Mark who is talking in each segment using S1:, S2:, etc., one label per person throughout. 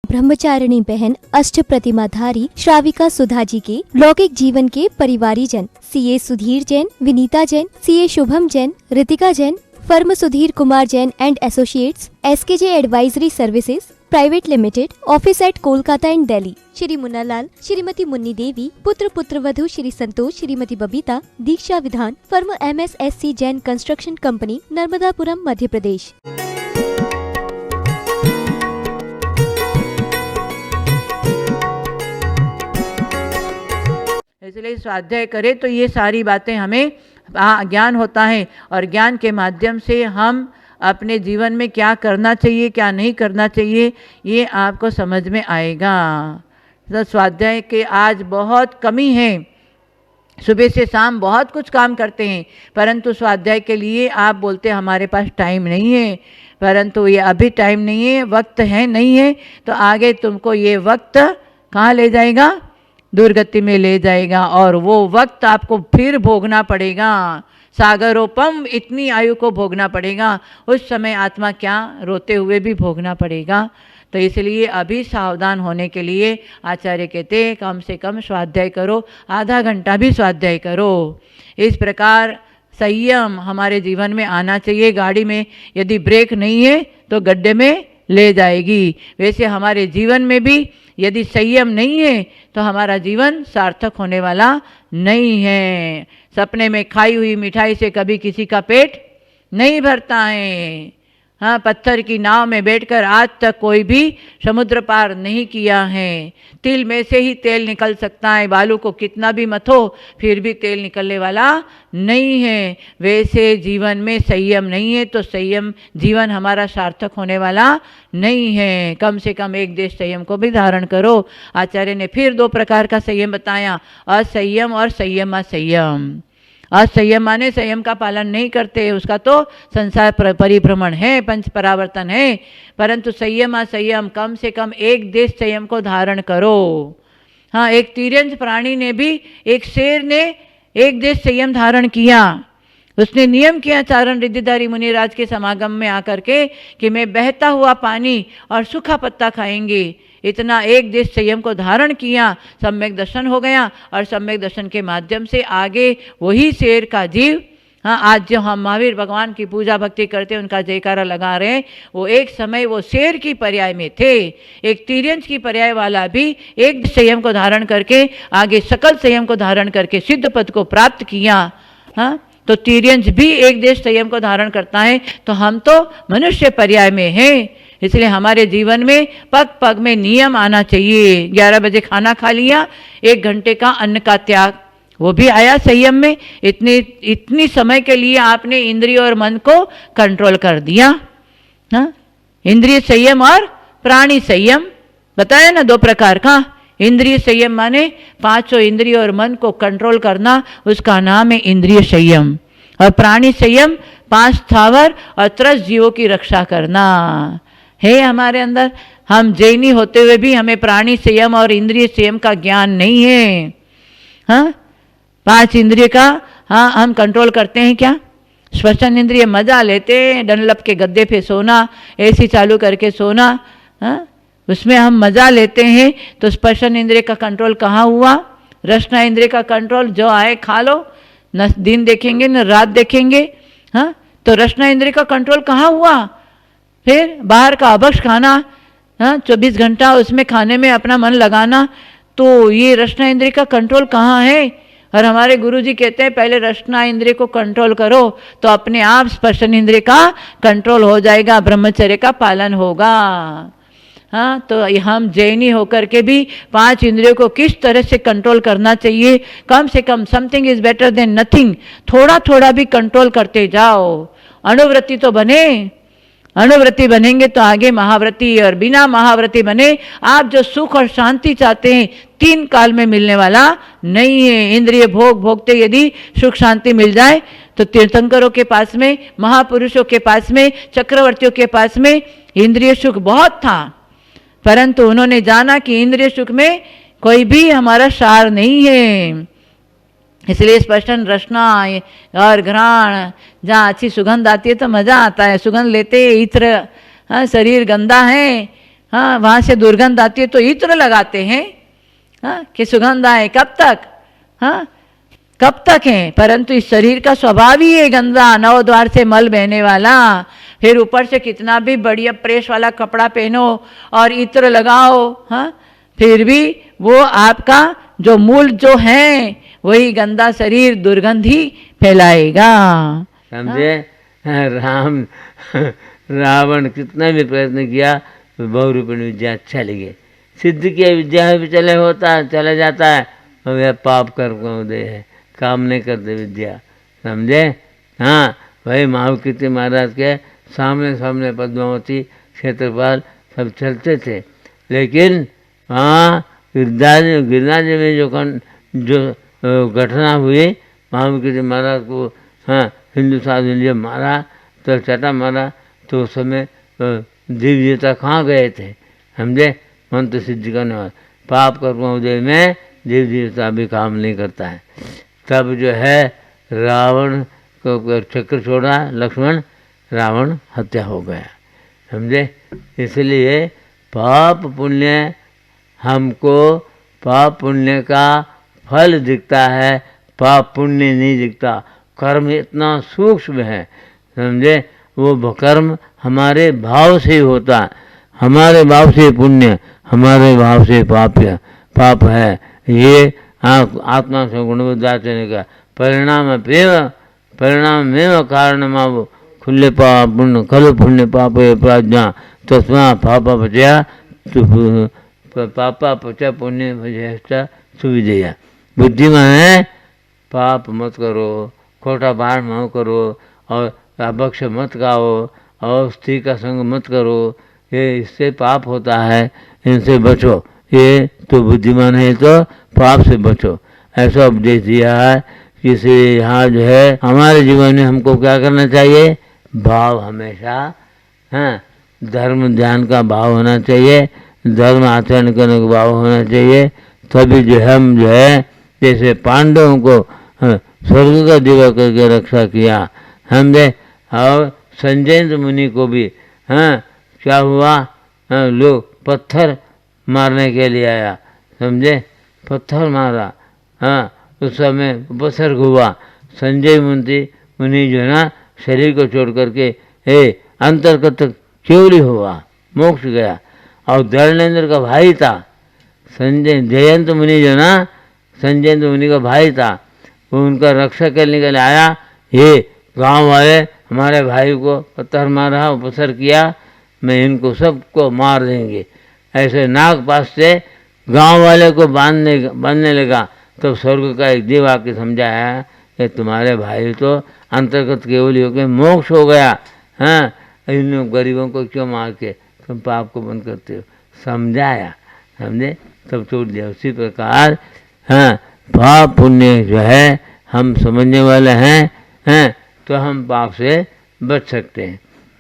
S1: ब्रह्मचारिणी बहन अष्ट प्रतिमाधारी श्राविका सुधा जी के लौकिक जीवन के परिवारीजन CA Sudhir Jain, Vinita Jain, CA Shubham Jain, Ritika Jain, firm Sudhir Kumar Jain and Associates, SKJ Advisory Services Private Limited, office at Kolkata and Delhi, Shri Munna Lal, Shrimati Munni Devi, पुत्र पुत्रवधू Shri Santosh, Shrimati Babita, Diksha Vidhan, firm MSSC Jain Construction Company, Narmadapuram, Madhya Pradesh.
S2: इसलिए स्वाध्याय करें तो ये सारी बातें हमें ज्ञान होता है, और ज्ञान के माध्यम से हम अपने जीवन में क्या करना चाहिए क्या नहीं करना चाहिए ये आपको समझ में आएगा। तो स्वाध्याय के आज बहुत कमी है, सुबह से शाम बहुत कुछ काम करते हैं, परंतु स्वाध्याय के लिए आप बोलते हमारे पास टाइम नहीं है, परंतु ये अभी टाइम नहीं है, वक्त है नहीं है, तो आगे तुमको ये वक्त कहाँ ले जाएगा, दुर्गति में ले जाएगा, और वो वक्त आपको फिर भोगना पड़ेगा। सागरोपम, इतनी आयु को भोगना पड़ेगा, उस समय आत्मा क्या रोते हुए भी भोगना पड़ेगा। तो इसलिए अभी सावधान होने के लिए आचार्य कहते कम से कम स्वाध्याय करो, आधा घंटा भी स्वाध्याय करो। इस प्रकार संयम हमारे जीवन में आना चाहिए। गाड़ी में यदि ब्रेक नहीं है तो गड्ढे में ले जाएगी, वैसे हमारे जीवन में भी यदि संयम नहीं है तो हमारा जीवन सार्थक होने वाला नहीं है। सपने में खाई हुई मिठाई से कभी किसी का पेट नहीं भरता है। हाँ, पत्थर की नाव में बैठकर आज तक कोई भी समुद्र पार नहीं किया है। तिल में से ही तेल निकल सकता है, बालू को कितना भी मथो फिर भी तेल निकलने वाला नहीं है। वैसे जीवन में संयम नहीं है तो संयम जीवन हमारा सार्थक होने वाला नहीं है। कम से कम एक देश संयम को भी धारण करो। आचार्य ने फिर 2 प्रकार का संयम बताया, असंयम और संयम असंयम। असंयम माने संयम का पालन नहीं करते, उसका तो संसार परिभ्रमण है, पंच परावर्तन है, परंतु संयम असंयम कम से कम एक देश संयम को धारण करो। हाँ, एक तिर्यंच प्राणी ने भी, एक शेर ने एक देश संयम धारण किया। उसने नियम किया चारण रिद्धिधारी मुनिराज के समागम में आकर के कि मैं बहता हुआ पानी और सूखा पत्ता खाएंगे। इतना एक देश संयम को धारण किया, सम्यक दर्शन हो गया, और सम्यक दर्शन के माध्यम से आगे वही शेर का जीव, हाँ, आज जो हम महावीर भगवान की पूजा भक्ति करते हैं, उनका जयकारा लगा रहे हैं, वो एक समय वो शेर की पर्याय में थे। एक तिर्यंच की पर्याय वाला भी एक संयम को धारण करके आगे सकल संयम को धारण करके सिद्ध पद को प्राप्त किया। हाँ, तो तिर्यंच भी एक देश संयम को धारण करता है, तो हम तो मनुष्य पर्याय में हैं। इसलिए हमारे जीवन में पग पग में नियम आना चाहिए। 11 बजे खाना खा लिया, 1 घंटे का अन्न का त्याग, वो भी आया संयम में। इतनी समय के लिए आपने इंद्रिय और मन को कंट्रोल कर दिया। हाँ, इंद्रिय संयम और प्राणी संयम बताया ना 2 प्रकार का। इंद्रिय संयम माने 5 इंद्रिय और मन को कंट्रोल करना, उसका नाम है इंद्रिय संयम। और प्राणी संयम 5 स्थावर और 30 जीवों की रक्षा करना है हमारे अंदर। हम जैनी होते हुए भी हमें प्राणी संयम और इंद्रिय संयम का ज्ञान नहीं है। हाँ, 5 इंद्रिय का हाँ हम कंट्रोल करते हैं क्या? श्वसन इंद्रिय मजा लेते हैं, डनलप के गद्दे पे सोना, एसी चालू करके सोना, हाँ उसमें हम मजा लेते हैं। तो स्पर्शन इंद्रिय का कंट्रोल कहाँ हुआ? रसना इंद्रिय का कंट्रोल जो आए खा लो, न दिन देखेंगे न रात देखेंगे। हाँ, तो रसना इंद्रिय का कंट्रोल कहाँ हुआ? फिर बाहर का अभक्ष खाना, हाँ 24 घंटा उसमें खाने में अपना मन लगाना, तो ये रसना इंद्रिय का कंट्रोल कहाँ है? और हमारे गुरुजी कहते हैं पहले रसना इंद्रिय को कंट्रोल करो तो अपने आप स्पर्शन इंद्रिय का कंट्रोल हो जाएगा, ब्रह्मचर्य का पालन होगा। हाँ, तो हम जैनी होकर के भी 5 इंद्रियों को किस तरह से कंट्रोल करना चाहिए? कम से कम something is better than nothing, थोड़ा थोड़ा भी कंट्रोल करते जाओ। अनुवृत्ति तो बने, अनुवृत्ति बनेंगे तो आगे महाव्रती, और बिना महाव्रती बने आप जो सुख और शांति चाहते हैं 3 काल में मिलने वाला नहीं है। इंद्रिय भोग भोगते यदि सुख शांति मिल जाए तो तीर्थंकरों के पास में, महापुरुषों के पास में, चक्रवर्तियों के पास में इंद्रिय सुख बहुत था, परंतु उन्होंने जाना कि इंद्रिय सुख में कोई भी हमारा सार नहीं है। इसलिए स्पर्शन, रसना और घ्राण, जहाँ अच्छी सुगंध आती है तो मज़ा आता है, सुगंध लेते इत्र, हाँ शरीर गंदा है हाँ, वहाँ से दुर्गंध आती है तो इत्र लगाते हैं, हाँ, कि सुगंध आए। कब तक? हाँ, कब तक है? परंतु इस शरीर का स्वभाव ही है गंदा, 9 द्वार से मल बहने वाला। फिर ऊपर से कितना भी बढ़िया प्रेस वाला कपड़ा पहनो और इत्र लगाओ, हाँ, फिर भी वो आपका जो मूल जो है वही गंदा शरीर दुर्गंध ही फैलाएगा।
S3: समझे? राम रावण कितना भी प्रयत्न किया बहुरूपिणी विद्या चली गई, सिद्ध की विद्या भी चले जाता है और यह पाप कर्म दे है, काम नहीं करते विद्या। समझे? हाँ, वही महाकृति महाराज के सामने पद्मावती क्षेत्रपाल सब चलते थे, लेकिन हाँ गिरनार में जो घटना हुई, महाकृति महाराज को हाँ हिंदू साधु ने मारा तो चटा मारा, तो उस समय दिव्यता कहाँ गए थे? समझे? मंत्र सिद्धि करने वाले पाप कर्मोदय में दिव्यता भी काम नहीं करता है। तब जो है रावण को चक्र छोड़ा लक्ष्मण, रावण हत्या हो गया। समझे? इसलिए पाप पुण्य हमको पाप पुण्य का फल दिखता है, पाप पुण्य नहीं दिखता। कर्म इतना सूक्ष्म है, समझे? वो कर्म हमारे भाव से होता है, हमारे भाव से पुण्य, हमारे भाव से पाप है। ये आत्मा से गुणबुद्धाचरण का परिणाम में कारणमाव खुले पाप पुण्य खल पुण्य पाप प्राज्ञा तस्मा पापा बचया पापा पचा पुण्य भजया सुविधेया। बुद्धिमान है, पाप मत करो, खोटा बाण मत करो और भक्ष मत खाओ और स्त्री का संग मत करो, ये इससे पाप होता है, इनसे बचो। ये तो बुद्धिमान है तो पाप से बचो, ऐसा उपदेश दिया है। इसलिए यहाँ जो है हमारे जीवन में हमको क्या करना चाहिए? भाव हमेशा, हाँ, धर्म ध्यान का भाव होना चाहिए, धर्म आचरण करने का भाव होना चाहिए। तभी जो हम जो है जैसे पांडवों को स्वर्ग का दिवा करके रक्षा किया हमने, और संजय मुनि को भी हाँ क्या हुआ, लोग पत्थर मारने के लिए आया, समझे? पत्थर मारा, हाँ, उस समय उपसर्ग हुआ। संजय मुनि जो है ना शरीर को छोड़ करके अंतर्गत केवली हुआ, मोक्ष गया। और धर्मेंद्र का भाई था जयंत मुनि, जो ना संजय मुनि का भाई था, वो उनका रक्षा करने के लिए आया। ये गांव वाले हमारे भाई को पत्थर मारा, उपसर किया, मैं इनको सबको मार देंगे। ऐसे नाग पास से गांव वाले को बांधने लगा। तो स्वर्ग का एक देव आके समझाया कि तुम्हारे भाई तो अंतर्गत केवली होकर मोक्ष हो गया, हाँ, इन गरीबों को क्यों मार के तुम पाप को बंद करते हो? समझाया, समझे? तब छोड़ दिया। उसी प्रकार हाँ पाप पुण्य जो है हम समझने वाले हैं तो हम पाप से बच सकते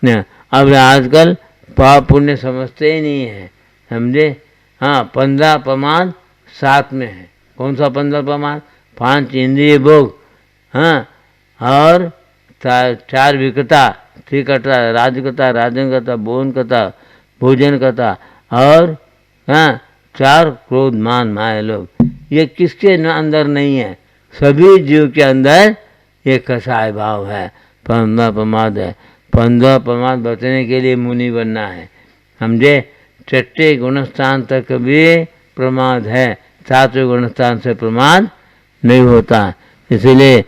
S3: हैं। अब आजकल पाप पुण्य समझते ही नहीं है, समझे? हाँ, 15 प्रमाद 7 में है। कौन सा 15 प्रमाद? 5 इंद्रिय भोग, हाँ, और 4 विकता, त्रिकता, राजकता, राजनकता, भोजन कथा, और हाँ 4 क्रोध मान माया लोग। ये किसके अंदर नहीं है? सभी जीव के अंदर ये कसाय भाव है, 15 प्रमाद है। 15 प्रमाद बचने के लिए मुनि बनना है, समझे? 6ठे गुणस्थान तक भी प्रमाद है, 7वें गुणस्थान से प्रमाद नहीं होता। इसलिए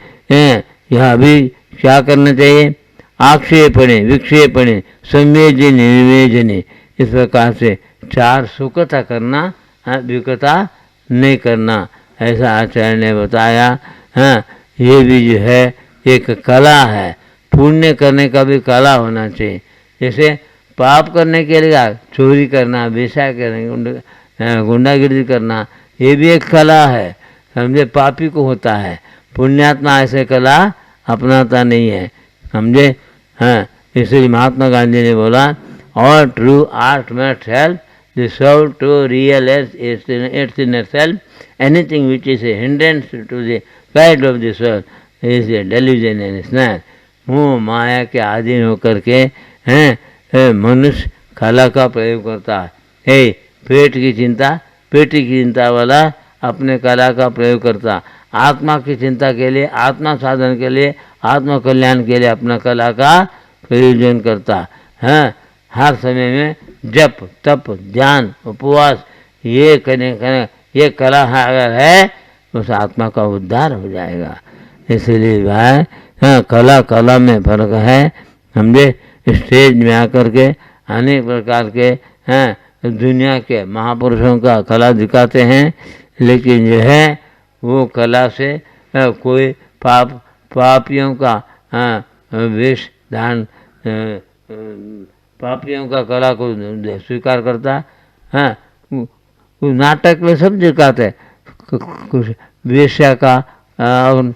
S3: यह अभी क्या करना चाहिए? आक्षेपणे, विक्षेपणे, संवेदने, निवेदने, इस प्रकार से 4 सुकता करना, विकता नहीं करना, ऐसा आचार्य ने बताया। हाँ, ये भी जो है एक कला है, पुण्य करने का भी कला होना चाहिए। जैसे पाप करने के लिए चोरी करना, बेचा करना, गुंडागिरी करना, ये भी एक कला है, समझे? पापी को होता है, पुण्यात्मा ऐसे कला अपनाता नहीं है, समझे? हाँ, इसलिए महात्मा गांधी ने बोला, और true art must help the soul to realize its inner self, anything which is a hindrance to the flight of the soul is a delusion and snare. मोह माया के अधीन होकर के हैं मनुष्य कला का प्रयोग करता है, पेट की चिंता, पेटी की चिंता वाला अपने कला का प्रयोग करता, आत्मा की चिंता के लिए, आत्मा साधन के लिए, आत्मा कल्याण के लिए अपना कला का प्रयोजन करता है। हर समय में जप, तप, ध्यान, उपवास ये करने ये कला अगर है उस आत्मा का उद्धार हो जाएगा। इसलिए भाई हाँ, कला में फर्क है। समझे, स्टेज में आकर के अनेक प्रकार के हैं दुनिया के महापुरुषों का कला दिखाते हैं, लेकिन जो है वो कला से कोई पापियों का वेश धारण, पापियों का कला को स्वीकार करता है। नाटक में सब दिखाते हैं, कुछ वेश्या का और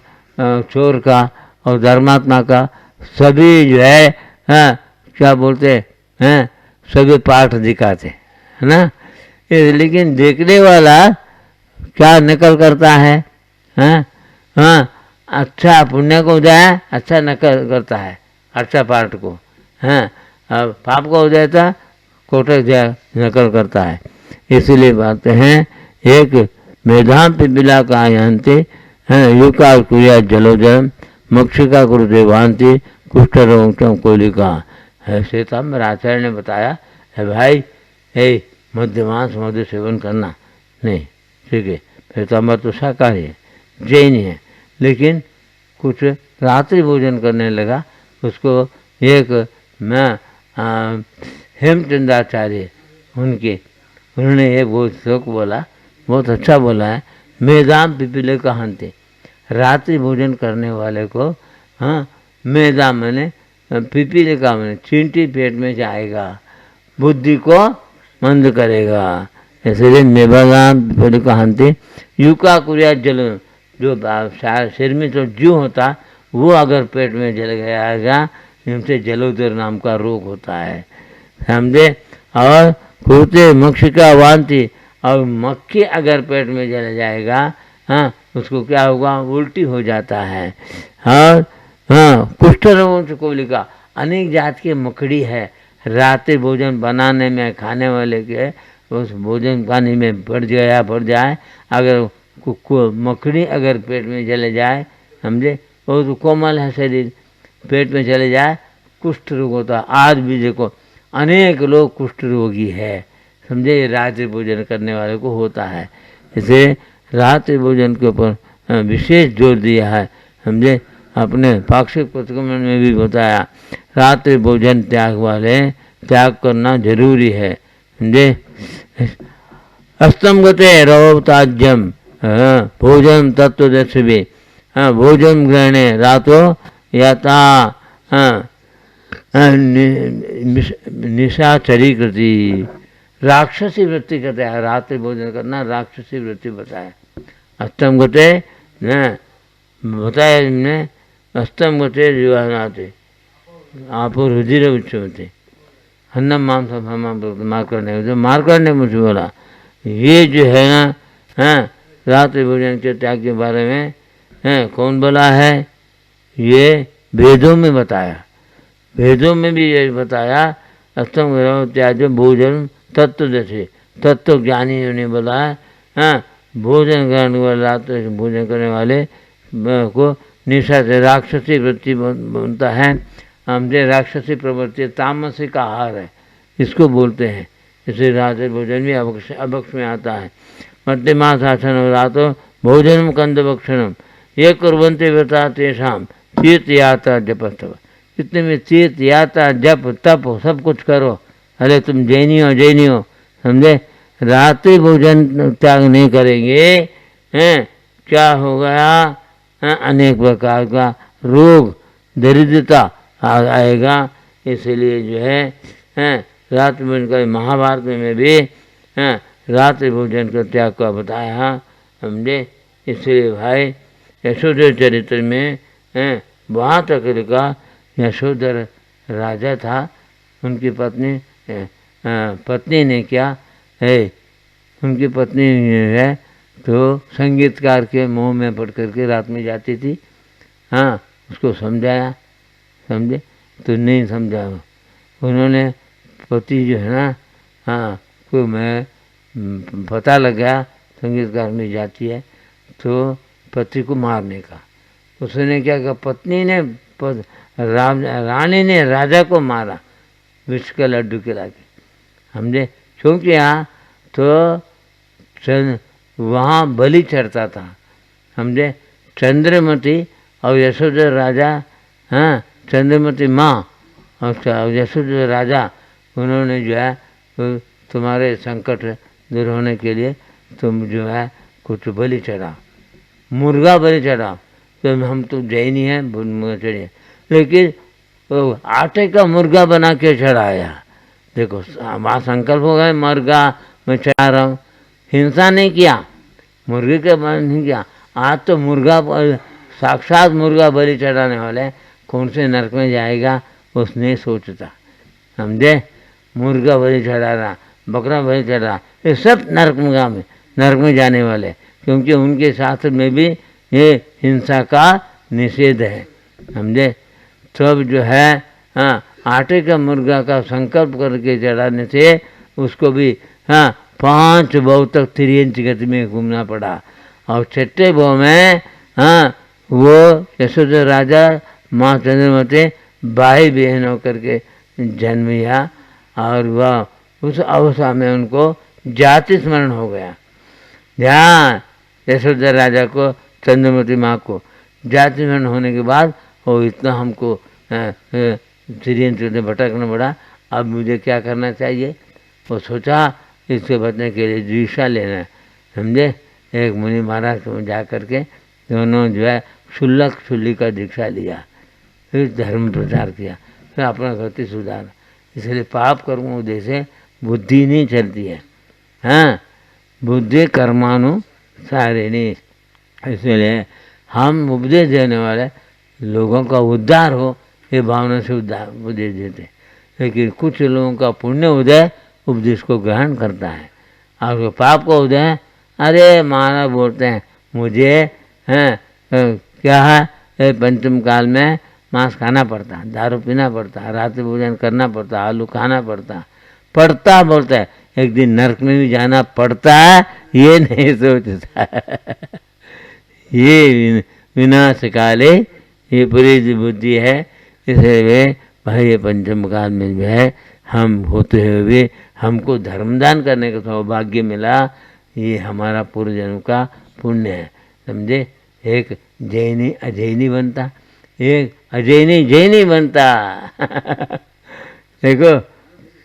S3: चोर का और धर्मात्मा का सभी जो है क्या बोलते हैं सभी पाठ दिखाते है ना। लेकिन देखने वाला क्या नकल करता है? हाँ, अच्छा पुण्य को जाए अच्छा नकल करता है, अच्छा पाठ को, हाँ, अब पाप को हो जाता कोटक जाए नकल करता है। इसीलिए बात हैं एक मेधाम पिपिला का यंते युका क्रिया जलोजम मक्षिका कुरुते भांति कुष्ठ रोगम कोलिका है। श्वेतांबर आचार्य ने बताया है भाई मध्यमांस मध्य सेवन करना नहीं, ठीक है। श्वेतांबर तो शाकाहारी है, जैन है, लेकिन कुछ रात्रि भोजन करने लगा। उसको एक मैं हेमचंद्राचार्य उन्होंने ये बहुत श्लोक बोला, बहुत अच्छा बोला है। मेदाम पिपीले का हंते, रात्रि भोजन करने वाले को मेदा मैंने पिपीले का मैंने चींटी पेट में जाएगा, बुद्धि को मंद करेगा। इसलिए मेदाम पिपीले का हंते युका कुरिया जल, जो सिर में जो जीव होता वो अगर पेट में जल गया इनसे जलोदर नाम का रोग होता है, समझे। और कुर्ते मक्षिका वांति, और मक्खी अगर पेट में जल जाएगा उसको क्या होगा, उल्टी हो जाता है। और कुष्ठ रोगों से कोलिका, अनेक जात की मकड़ी है, रात्रि भोजन बनाने में खाने वाले के उस भोजन पानी में बढ़ जाए अगर मकड़ी अगर पेट में चले जाए, समझे, वो तो कोमल है शरीर, पेट में चले जाए कुष्ठ रोग होता। आज भी देखो अनेक लोग कुष्ठ रोगी है, समझे, रात्रि भोजन करने वाले को होता है। इसे रात्रि भोजन के ऊपर विशेष जोर दिया है, समझे। अपने पाक्षिक प्रतिक्रमण में भी बताया रात्रि भोजन त्याग वाले त्याग करना जरूरी है, समझे। अस्तम गते रवो ताज्यम भोजन तत्व दर्शवे, भोजन ग्रहणे रातो याता निशाचरी कृति, राक्षसी वृत्ति कहते हैं। रात्रि भोजन करना राक्षसी वृत्ति बताया। अष्टम गते न बताया हमने, अष्टम गते जीवनाते आप रुधिर उच्चते अन्नम मांस मारकंडे, जो मारकंडे मुझे बोला ये जो है ना रात्रि भोजन के त्याग के बारे में कौन बोला है? ये वेदों में बताया, वेदों में भी ये बताया अष्टम ग्रह त्याग भोजन तत्व जैसे तत्व ज्ञानी ने बोला है भोजन ग्रहण वाले रात्रि भोजन करने वाले को निशा से राक्षसी वृत्ति बनता है। हमसे राक्षसी प्रवृत्ति तामसिक आहार है, इसको बोलते हैं। इसलिए रात्रि भोजन भी अभक्ष में आता है। मध्यमा शासन रातो भोजनम कंद भक्षणम ये कुर्वन्ते व्रता तेषाम तीर्थ यात्रा जपस्तव, इतने में तीर्थ यात्रा जप तप सब कुछ करो। अरे तुम जैनी हो, समझे, रात्रि भोजन त्याग नहीं करेंगे क्या हो गया? अनेक प्रकार का रोग दरिद्रता आएगा। इसलिए जो है रात्रि भोजन का महाभारत में भी रात्रि भोजन का त्याग का बताया, समझे। इसलिए भाई यशोधर चरित्र में वहाँ तक लिखा, यशोधर राजा था, उनकी पत्नी ने क्या है, उनकी पत्नी है तो संगीतकार के मुंह में पड़ करके रात में जाती थी। उसको समझाया, समझे, तो नहीं समझा। उन्होंने पति जो है ना को मैं पता लग गया संगीतकार में जाती है तो पति को मारने का। उसने क्या कहा, पत्नी ने रानी ने राजा को मारा विष का लड्डू खिला के। हमने क्यों किया, तो वहाँ बलि चढ़ता था। हमने चंद्रमती और यशोधर राजा, हाँ चंद्रमती माँ और यशोधर राजा, उन्होंने जो है तुम्हारे संकट दूर होने के लिए तुम जो है कुछ बलि चढ़ा, मुर्गा बलि चढ़ा। तो हम तो जैनी हैं, मुर्गा चढ़े, लेकिन तो आटे का मुर्गा बना के चढ़ाया। देखो वहाँ संकल्प हो गए, मुर्गा मैं चढ़ा रहा हूँ, हिंसा नहीं किया, मुर्गे के बन नहीं किया। आज तो मुर्गा, साक्षात मुर्गा बलि चढ़ाने वाले कौन से नरक में जाएगा उसने सोचता। समझे, मुर्गा बलि चढ़ा रहा, बकरा बलि चढ़ा, ये सब नरक में जाने वाले, क्योंकि उनके शास्त्र में भी ये हिंसा का निषेध है। समझे, तब जो है हाँ आटे का मुर्गा का संकल्प करके चढ़ाने से उसको भी हाँ 5 भव तक 3 इंच गति में घूमना पड़ा। और 6ठे भव में हाँ वो यशोधर राजा माँ चंद्रमती भाई बहन होकर के जन्म लिया। और वह उस अवस्था में उनको जाति स्मरण हो गया। ध्यान, यशोधर राजा को, चंद्रमती माँ को जाति स्मरण होने के बाद वो इतना हमको सीरियन से भटकना पड़ा। अब मुझे क्या करना चाहिए, वो सोचा इससे बचने के लिए दीक्षा लेना है। समझे, एक मुनि महाराज को जा करके दोनों जो है क्षुल्लक क्षुल्ली का दीक्षा लिया, फिर धर्म प्रचार किया, फिर अपना गति सुधारा। इसलिए पाप कर्मों से बुद्धि नहीं चलती है, हाँ बुद्धि कर्मानुसारिणी। इसलिए हम उपदेश देने वाले लोगों का उद्धार हो ये भावना से उपदेश देते, लेकिन कुछ लोगों का पुण्य उदय उपदेश को ग्रहण करता है, और पाप का उदय अरे महाराज बोलते हैं मुझे हैं क्या है, पंचम काल में मांस खाना पड़ता, दारू पीना पड़ता, रात्रि भोजन करना पड़ता, आलू खाना पड़ता बोलता है, एक दिन नरक में भी जाना पड़ता है, ये नहीं सोचता ये विनाश काले ये पूरी बुद्धि है। इसलिए भाई ये पंचम काल में जो है हम होते हुए हमको धर्मदान करने का सौभाग्य मिला, ये हमारा पूर्व जन्म का पुण्य है। समझे, एक जैनी अजैनी बनता, एक अजैनी जैनी बनता देखो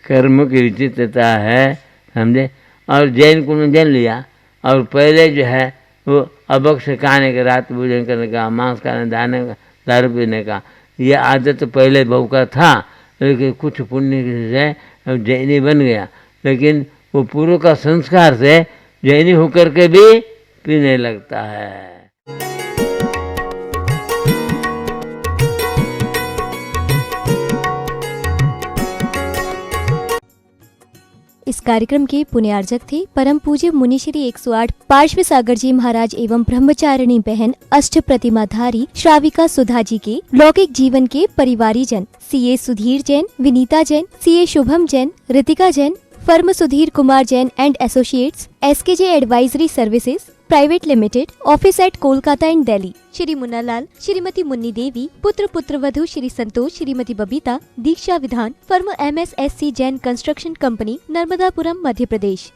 S3: कर्म की विचित्रता है। समझे, और जैन को जन लिया, और पहले जो है वो अभक्ष खाने का, रात भोजन करने का, मांस खाने, दारू पीने का, ये आदत तो पहले बहु का था, लेकिन कुछ पुण्य से जैनी बन गया। लेकिन वो पूर्व का संस्कार से जैनी होकर के भी पीने लगता है।
S1: इस कार्यक्रम के पुण्यार्जक थे परम पूज्य मुनिश्री 108 पार्श्व सागर जी महाराज एवं ब्रह्मचारिणी बहन अष्ट प्रतिमाधारी श्राविका सुधा जी के लौकिक जीवन के परिवारी जन CA Sudhir Jain, Vinita Jain, CA Shubham Jain, Ritika Jain, firm Sudhir Kumar Jain and Associates, SKJ Advisory Services Private Limited, office at Kolkata and Delhi, Shri Munna Lal, Shrimati Munni Devi, पुत्र पुत्रवधू Shri Santosh, Shrimati Babita, Diksha Vidhan, firm MSSC Jain Construction Company, Narmadapuram, Madhya प्रदेश।